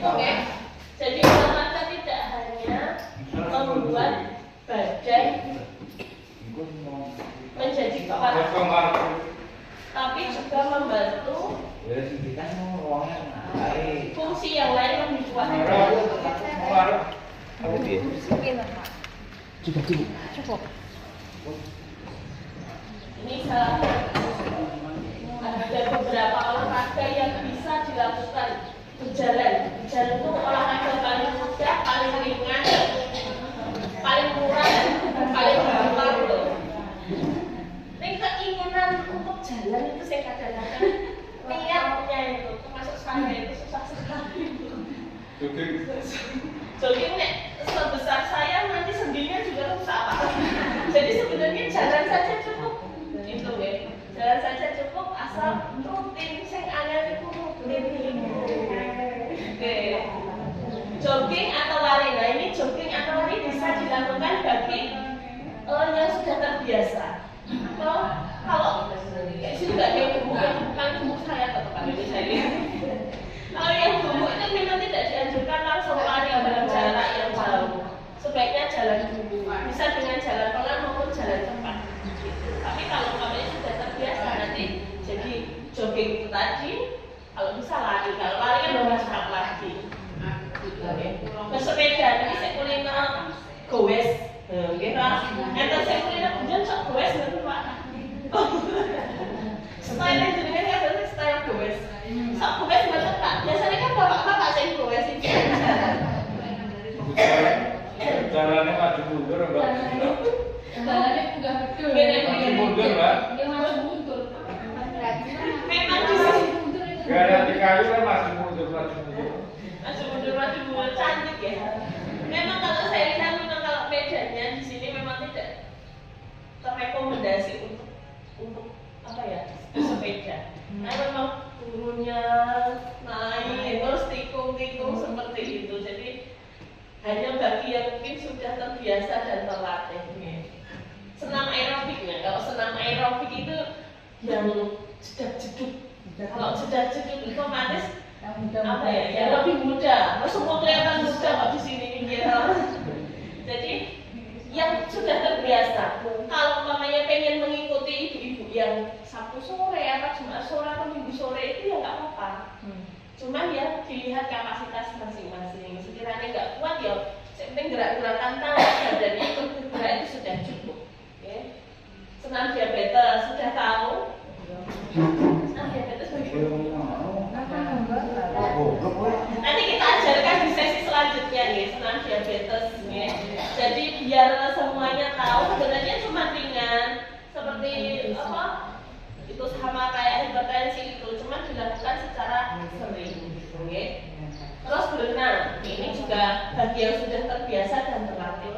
Oke. Jadi olahraga tidak hanya membuat badan menjadi kuat, tapi juga membantu fungsi yang lain lebih kuat. Cukup. Ini salah satu. Ada beberapa olahraga yang bisa dilakukan. Berjalan itu olahraga paling mudah, paling ringan, paling murah, dan paling gampang loh. Ini keinginan untuk jalan itu saya kadang-kadang niatnya itu, termasuk saya itu susah sekali. Jogging nek sebesar saya nanti sendinya juga susah apa. Jadi sebenarnya jalan saja cukup, gitu ya. Jalan saja cukup asal rutin, sing angel itu rutin. Oke. Jogging atau lari. Nah ini jogging atau lari bisa dilakukan bagi yang sudah terbiasa. Atau kalau kayak sini nggak ada yang gemuk, bukan gemuk saya tetap ada saya. Kalau yang gemuk itu memang tidak dianjurkan langsung lari dalam jarak yang jauh. Sebaiknya jalan dulu. Bisa dengan jalan pelan maupun jalan cepat. Tapi kalau kamu sudah terbiasa nanti jadi jogging itu tadi, kalau bisa lari. Kalau lari kan lebih cepat lagi. Bersepeda ini saya kuliner goes. Kita enten saya kuliner hujan sok goes nanti Pak. Style jenengan ya berarti style goes. Sok goes betul Pak. Biasanya kan bapak-bapak saya goes itu. Jalannya maju mundur Mbak. Jalannya enggak betul. Maju mundur Mbak. Dia maju mundur. Memang di sini Gak ada di kayu kan maju mundur. maju mundur cantik ya. Memang kalau saya lihat memang kalau medannya di sini memang tidak terrekomendasi untuk apa ya bersepeda. Nah memang turunnya naik terus tikung seperti itu. Jadi hanya bagi yang mungkin sudah terbiasa dan terlatih. Senam aerobiknya, kalau senam aerobik itu yang jedak-jeduk. Kalau jedak-jeduk itu otomatis apa ya? Yang lebih mudah. Semua kelihatan mudah kok di sini ya. Jadi yang sudah terbiasa. Kalau umpamanya pengen mengikuti ibu-ibu yang Sabtu sore atau Jumat sore atau Minggu sore itu ya nggak apa-apa. Cuman ya dilihat kapasitas masing-masing. Sekiranya nggak kuat ya, penting gerak-gerakan tangan badannya ikut bergerak itu sudah cukup. Ya. Senam diabetes sudah tahu? Senam diabetes bagaimana? Nanti kita ajarkan di sesi selanjutnya nih senam diabetes. Ya. Jadi biar semuanya tahu sebenarnya cuma ringan seperti apa? Itu sama kayak hipertensi itu, cuma dilakukan secara sering. Okay. Terus berenang, ini juga bagi yang sudah terbiasa dan terlatih.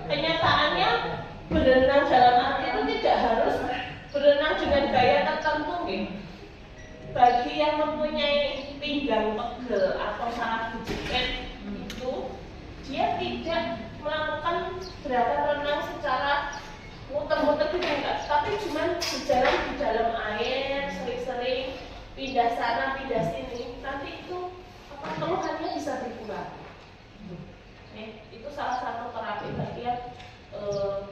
Kenyataannya berenang dalam arti itu tidak harus berenang dengan gaya tertentu. Bagi yang mempunyai pinggang pegel atau saraf bujikan itu, dia tidak melakukan gerakan renang secara muter-muter gitu enggak, tapi cuma berjalan di dalam air, sering-sering pindah sana, pindah sini, nanti itu apa keluhannya bisa berkurang. Itu salah satu terapi bagi yang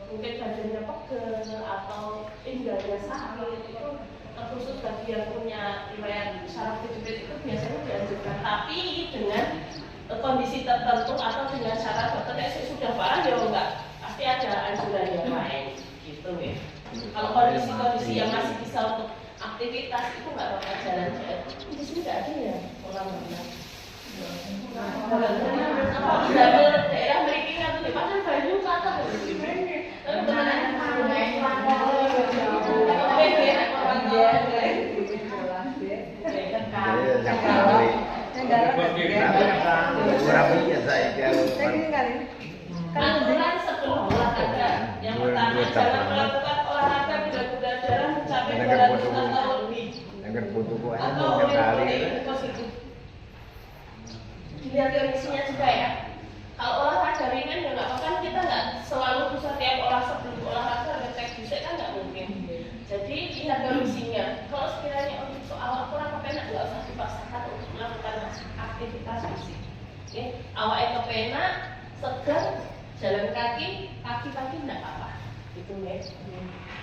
mungkin badannya pegel atau pinggangnya sakit, itu khusus bagi yang punya riwayat saraf kejepit itu biasanya dianjurkan, tapi dengan kondisi tertentu atau dengan syarat tertentu. Saya sudah parah ya enggak, pasti ada anjuran yang lain. Gitu ya. Kalau kondisi-kondisi yang masih bisa untuk aktivitas itu nggak apa-apa jalan-jalan. Di sini nggak ada ya orang berenang. Dalam daerah mereka kan tuh pasar Banyu kata aturan sebelum olahraga. Yang pertama jangan melakukan olahraga bila gula darah mencapai 200 atau lebih. Atau lebih positif. Dilihat kondisinya juga ya. Kalau olahraga ringan ya nggak apa-apa, kita nggak selalu bisa tiap sebelum olahraga ngecek fisik kan nggak mungkin. Jadi lihat kondisinya. Kalau sekiranya untuk soal kurang kepenak nggak usah dipaksakan untuk melakukan aktivitas fisik. Awake kepenak, seger, jalan kaki pagi-pagi enggak apa-apa. Gitu ya.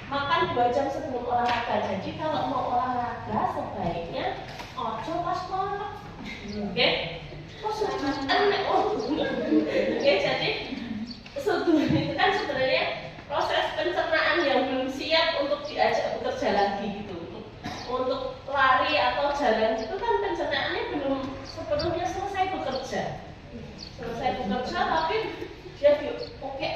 Makan 2 jam sebelum olahraga. Jadi kalau mau olahraga sebaiknya ojo pas kolak. Oke? Kok sudah enak? Oke, jadi itu kan sebenarnya proses pencernaan yang belum siap untuk diajak bekerja lagi gitu. Untuk lari atau jalan itu kan pencernaannya belum sepenuhnya selesai bekerja. Selesai bekerja tapi dia oke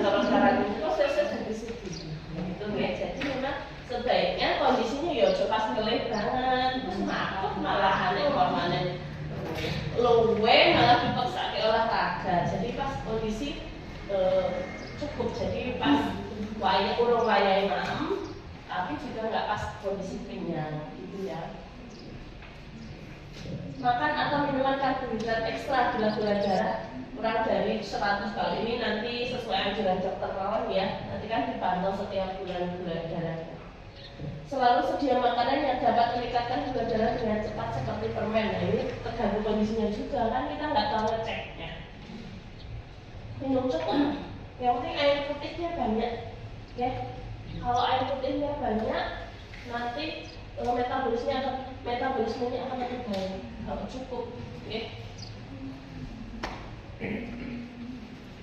cara-cara itu prosesnya dari situ. Gitu ya. Jadi memang sebaiknya kondisinya ya ojo pas ngelih banget, terus makut malahan hormonnya luwe malah dipaksa ke olahraga. Jadi pas kondisi cukup, jadi pas urung wayai maem tapi juga nggak pas kondisi kenyang gitu ya. Makan atau minuman karbohidrat ekstra gula darah kurang dari 100 kali ini nanti sesuai anjuran dokter mawon ya. Nanti kan dipantau setiap bulan gula darahnya. Selalu sedia makanan yang dapat meningkatkan gula darah dengan cepat seperti permen. Nah, ini tergantung kondisinya juga kan, kita nggak tahu ngeceknya. Minum cukup, yang penting air putihnya banyak ya. Kalau air putihnya banyak nanti metabolismenya akan lebih baik kalau cukup ya.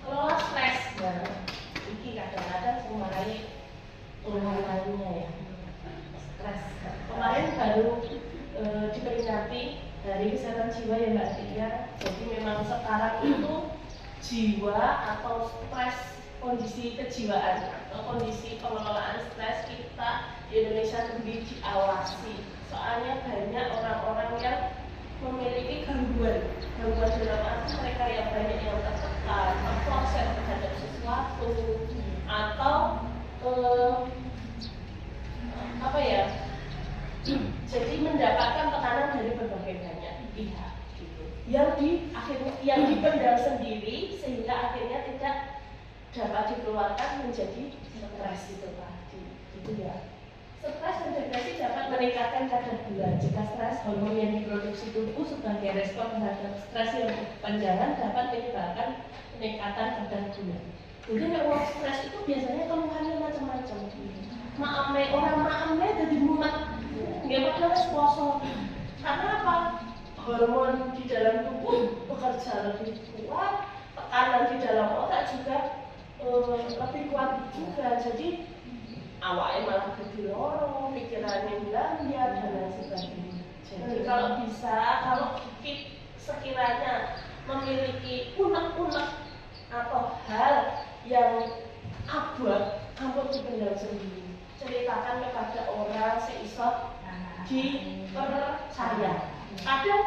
Kalau stres, nah ini kadang-kadang mengenai keluhan lainnya ya. Stres. Kemarin baru diperingati Hari Kesehatan Jiwa ya Mbak Tia. Jadi memang sekarang itu jiwa atau stres, kondisi kejiwaan atau kondisi pengelolaan stres kita di Indonesia lebih diawasi. Soalnya banyak orang-orang yang memiliki gangguan dalam arti mereka yang banyak yang tertekan, proses terhadap sesuatu atau jadi mendapatkan tekanan dari berbagai banyak pihak gitu. Yang dipendam sendiri sehingga akhirnya tidak dapat dikeluarkan menjadi stres itu tadi, gitu ya. Stres dan depresi dapat meningkatkan kadar gula. Jika stres, hormon yang diproduksi tubuh sebagai respon terhadap stres yang berkepanjangan dapat menyebabkan peningkatan kadar gula. Jadi orang stres itu biasanya keluhannya macam-macam. Orang maamnya jadi mumet, nggak padahal poso. Karena apa? Hormon di dalam tubuh bekerja lebih kuat, tekanan di dalam otak juga lebih kuat juga. Jadi awalnya malah jadi lorong, pikirannya belanja dan lain sebagainya. Jadi kalau sekiranya memiliki unek-unek atau hal yang abot, ampun dipendam sendiri. Ceritakan kepada orang seiso dipercaya. Kadang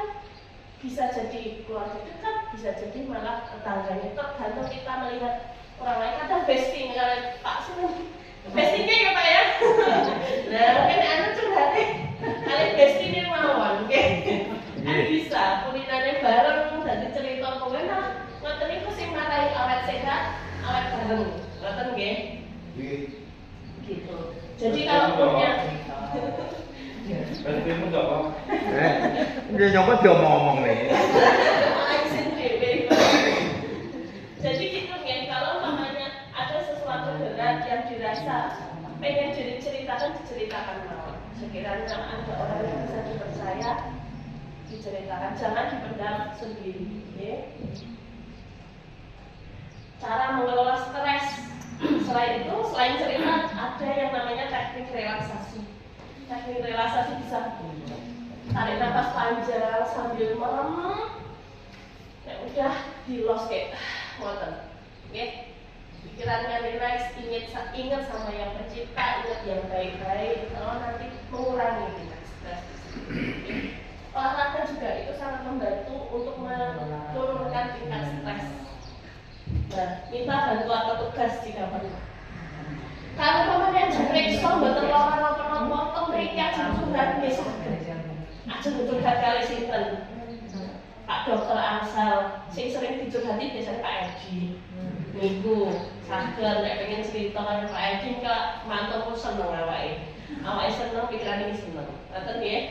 bisa jadi keluarga dekat, bisa jadi malah tetangganya. Tergantung kita melihat orang lain. Kadang besting kalian Pak Sun. Bestingnya ya Pak ya. Nah mungkin anak curhatnya kalian bestingnya mawon, oke? Kan bisa kulinernya bareng dan cerita kowe nah ngoten niku sing marai awet sehat, awet bareng. Ngoten nggih. Gitu. Jadi kalau punya Berarti enggak apa? Dia nyoba dia ngomong nih. Jadi gitu ya, kalau namanya ada sesuatu berat yang dirasa pengen diceritakan mau. Sekiranya ada orang yang bisa dipercaya, diceritakan, jangan dipendam sendiri. Ya. Cara mengelola stres. Selain cerita, ada yang namanya teknik relaksasi. Teknik relaksasi bisa tarik nafas panjang sambil merem. Ya udah di-los kayak ngoten. Oke. Pikirannya relax, ingat sama yang pencipta, ingat yang baik-baik. Kalau nanti mengurangi tingkat stres. Olahraga juga itu sangat membantu untuk menurunkan tingkat stres. Nah, minta bantuan petugas jika perlu. Kalau kemudian diperiksa mboten lara napa-napa, mereka curhat biasa. Ajeng curhat kali sinten? Pak Dokter Ansal, sing sering dicurhati biasanya Pak Edi. Niku sager nek pengen cerita karo Pak Edi kok mantuku seneng awake. Awake seneng pikirane seneng. Ngoten nggih?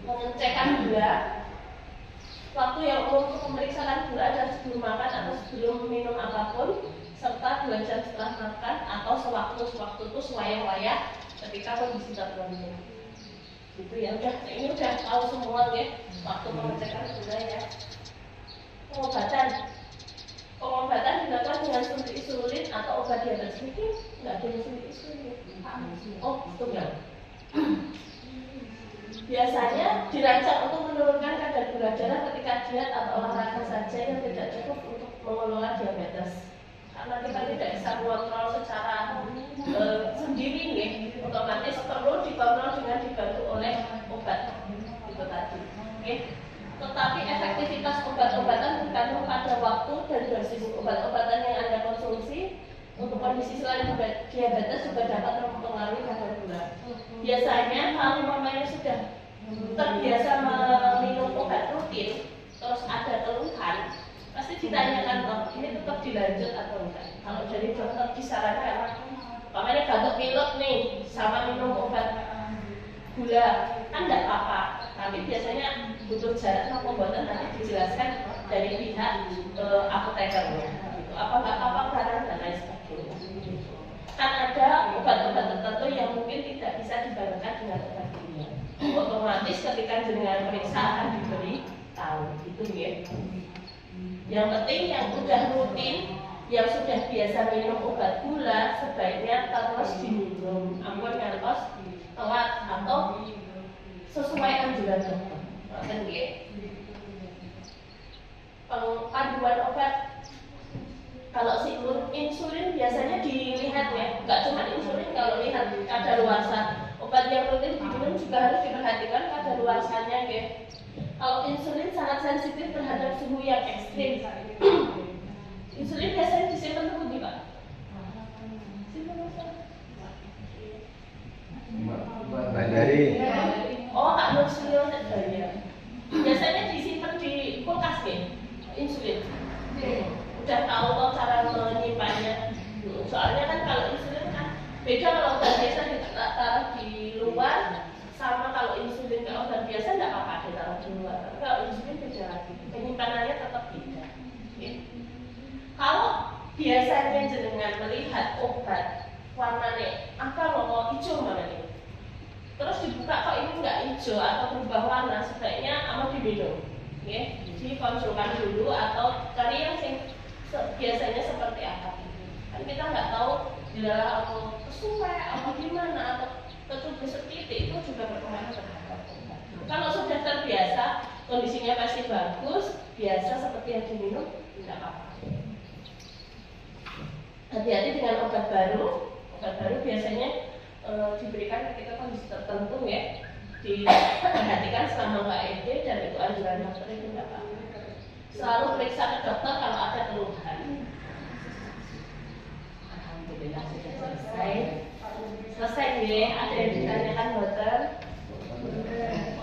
Pengecekan gula sebelum makan atau sebelum minum apapun, serta 2 jam setelah makan atau sewaktu-sewaktu itu sewaya-waya ketika kondisi tertentu. Gitu ya, ini udah tahu semua ya waktu pengecekan gula ya. Pengobatan dilakukan dengan suntik insulin atau obat diabetes. Ini nggak ada yang suntik insulin. Oh, itu enggak. Biasanya dirancang untuk menurunkan kadar gula darah ketika diet atau olahraga saja yang tidak cukup untuk mengelola diabetes. Karena kita tidak bisa mengontrol secara sendiri nih, otomatis perlu dikontrol dengan dibantu oleh obat itu tadi. Oke. Tetapi efektivitas obat-obatan tergantung pada waktu dan dosis obat-obatan yang Anda konsumsi. Untuk kondisi selain diabetes juga dapat mempengaruhi kadar gula. Biasanya kalau mamanya sudah terbiasa minum obat rutin, terus ada keluhan, pasti ditanyakan toh, ini tetap dilanjut atau enggak. Kalau dari dokter disarankan, mamanya batuk pilek nih, sama minum obat gula, kan enggak apa-apa. Tapi biasanya butuh jarak pembuatan nanti dijelaskan dari pihak apotekernya. Gitu. Apa enggak apa-apa barang dan lain sebagainya. Kan ada obat-obat tertentu yang mungkin tidak bisa dibarengkan dengan obat gula. Otomatis ketika dengan periksa akan diberi tahu, gitu ya. Yang penting yang sudah rutin, yang sudah biasa minum obat gula sebaiknya terus diminum, ampun ngantos telat atau sesuai anjuran dokter. Kan ya. Panduan obat. Kalau insulin biasanya dilihat ya, nggak cuma insulin, kalau lihat kadaluarsa obat yang rutin diminum juga harus diperhatikan kadaluarsanya ya. Kalau insulin sangat sensitif terhadap suhu yang ekstrim. Insulin biasanya disimpan dulu nih Pak. Dari Oh, Kak Nursilio ya. Biasanya disimpan di kulkas nih, insulin. Udah tahu kok cara menyimpannya. Soalnya kan kalau insulin kan beda kalau obat biasa ditaruh di luar, sama kalau insulin kalau obat biasa nggak apa-apa ditaruh di luar. Tapi kalau insulin beda lagi, penyimpanannya tetap beda. Ya. Kalau biasanya jenengan melihat obat warnanya apa loh hijau mana nih? Terus dibuka kok ini nggak hijau atau berubah warna, sebaiknya amat diminum. Ya, dikonsulkan dulu atau cari yang biasanya seperti apa. Kan kita nggak tahu dilalah atau kesuai atau gimana atau ketubuh setitik itu juga berpengaruh terhadap obat. Kalau sudah terbiasa, kondisinya masih bagus, biasa seperti yang diminum, tidak apa-apa. Hati-hati dengan obat baru. Obat baru biasanya diberikan ketika kondisi tertentu ya, diperhatikan selama nggak ED dan itu anjuran dokter itu nggak apa-apa. Selalu periksa ke dokter kalau ada keluhan. Alhamdulillah sudah selesai. Selesai ya, ada yang ditanyakan dokter.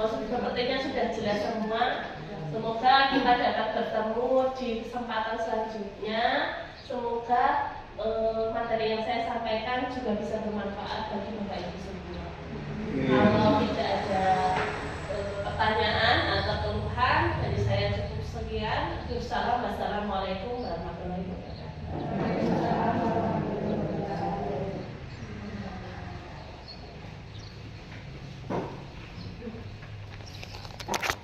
Oh, sepertinya sudah jelas semua. Semoga kita dapat bertemu di kesempatan selanjutnya. Semoga materi yang saya sampaikan juga bisa bermanfaat bagi Bapak Ibu semua.